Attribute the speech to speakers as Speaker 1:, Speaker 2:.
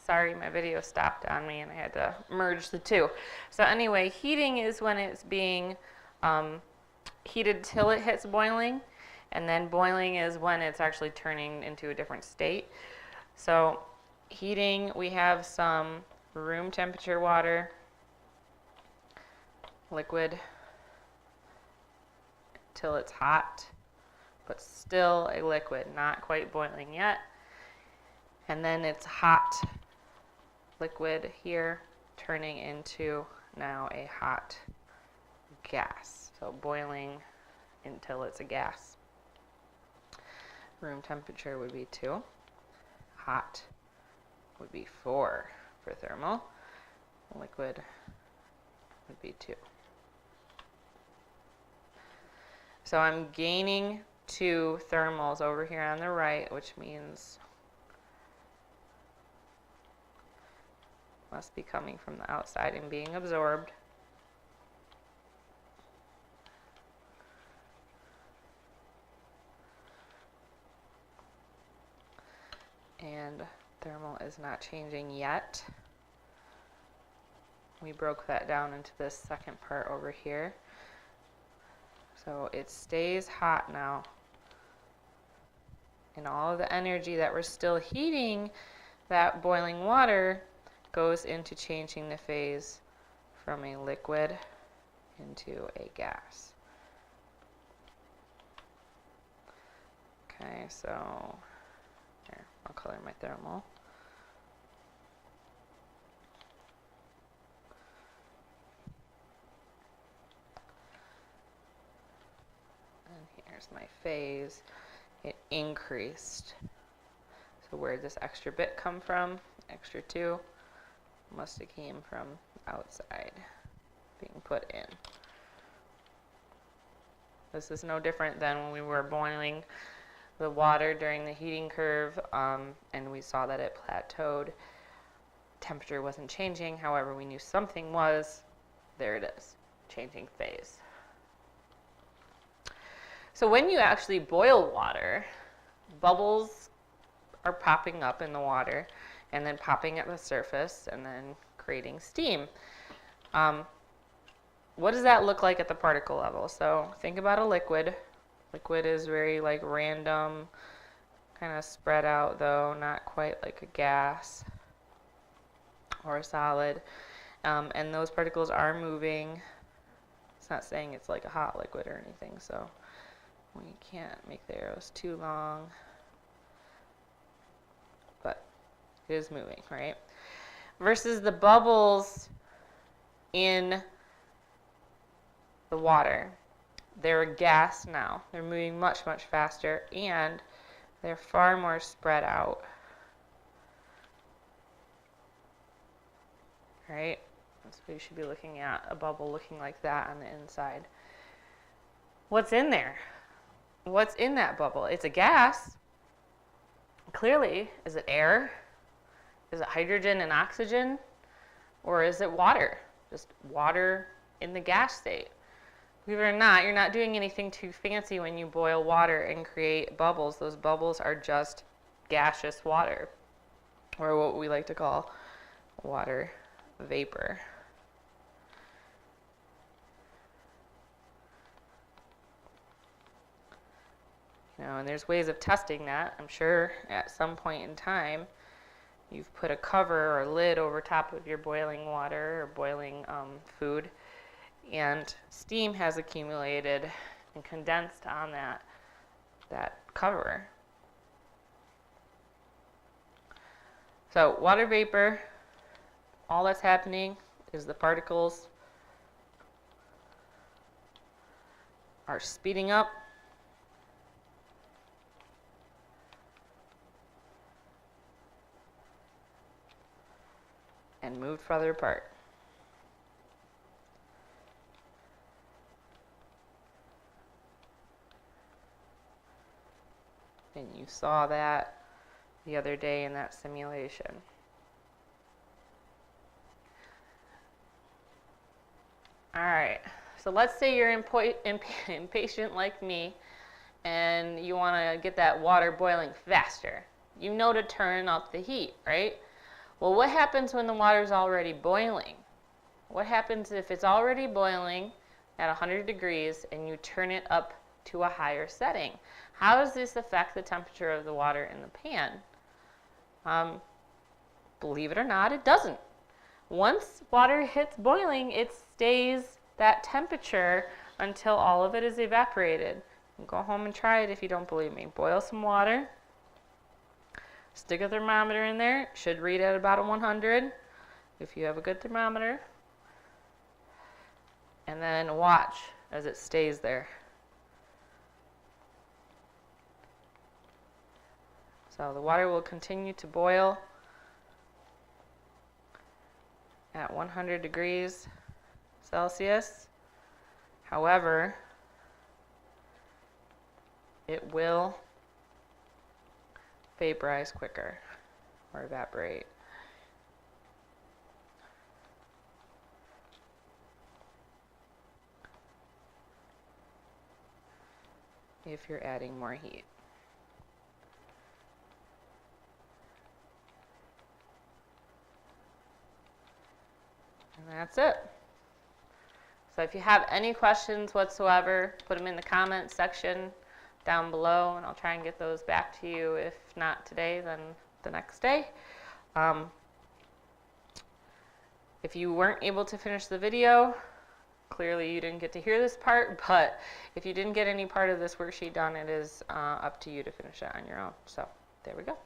Speaker 1: Sorry, my video stopped on me and I had to merge the two. So anyway, heating is when it's being heated till it hits boiling, and then boiling is when it's actually turning into a different state. So heating, we have some room temperature water, liquid, till it's hot, but still a liquid, not quite boiling yet. And then it's hot liquid here, turning into now a hot gas. So boiling until it's a gas. Room temperature would be 2. Hot would be 4 for thermal. Liquid would be 2. So I'm gaining 2 thermals over here on the right, which means must be coming from the outside and being absorbed. And thermal is not changing yet. We broke that down into this second part over here. So it stays hot now. And all of the energy that we're still heating that boiling water goes into changing the phase from a liquid into a gas. Okay, so here, I'll color my thermal. And here's my phase. It increased. So where did this extra bit come from? Extra 2 must have came from outside being put in. This is no different than when we were boiling the water during the heating curve, and we saw that it plateaued. Temperature wasn't changing, however, we knew something was. There it is, changing phase. So when you actually boil water, bubbles are popping up in the water and then popping at the surface and then creating steam. What does that look like at the particle level? So think about a liquid. Liquid is very like random, kind of spread out though, not quite like a gas or a solid. And those particles are moving. It's not saying it's like a hot liquid or anything, so we can't make the arrows too long. But it is moving, right? Versus the bubbles in the water. They're a gas now. They're moving much, much faster, and they're far more spread out. Right? That's what you should be looking at, a bubble looking like that on the inside. What's in there? What's in that bubble? It's a gas. Clearly, is it air? Is it hydrogen and oxygen? Or is it water? Just water in the gas state. Believe it or not, you're not doing anything too fancy when you boil water and create bubbles. Those bubbles are just gaseous water, or what we like to call water vapor. You know, and there's ways of testing that. I'm sure at some point in time you've put a cover or lid over top of your boiling water or boiling food, and steam has accumulated and condensed on that cover. So water vapor, all that's happening is the particles are speeding up and moved farther apart. And you saw that the other day in that simulation. All right, so let's say you're impatient like me and you want to get that water boiling faster. You know to turn up the heat, right? Well, what happens when the water is already boiling? What happens if it's already boiling at 100 degrees and you turn it up to a higher setting? How does this affect the temperature of the water in the pan? Believe it or not, it doesn't. Once water hits boiling, it stays that temperature until all of it is evaporated. Go home and try it if you don't believe me. Boil some water. Stick a thermometer in there. It should read at about a 100 if you have a good thermometer. And then watch as it stays there. So the water will continue to boil at 100 degrees Celsius. However, it will vaporize quicker or evaporate. If you're adding more heat. And that's it. So if you have any questions whatsoever, put them in the comments section down below, and I'll try and get those back to you. If not today, then the next day. If you weren't able to finish the video, clearly you didn't get to hear this part, but if you didn't get any part of this worksheet done, it is up to you to finish it on your own. So there we go.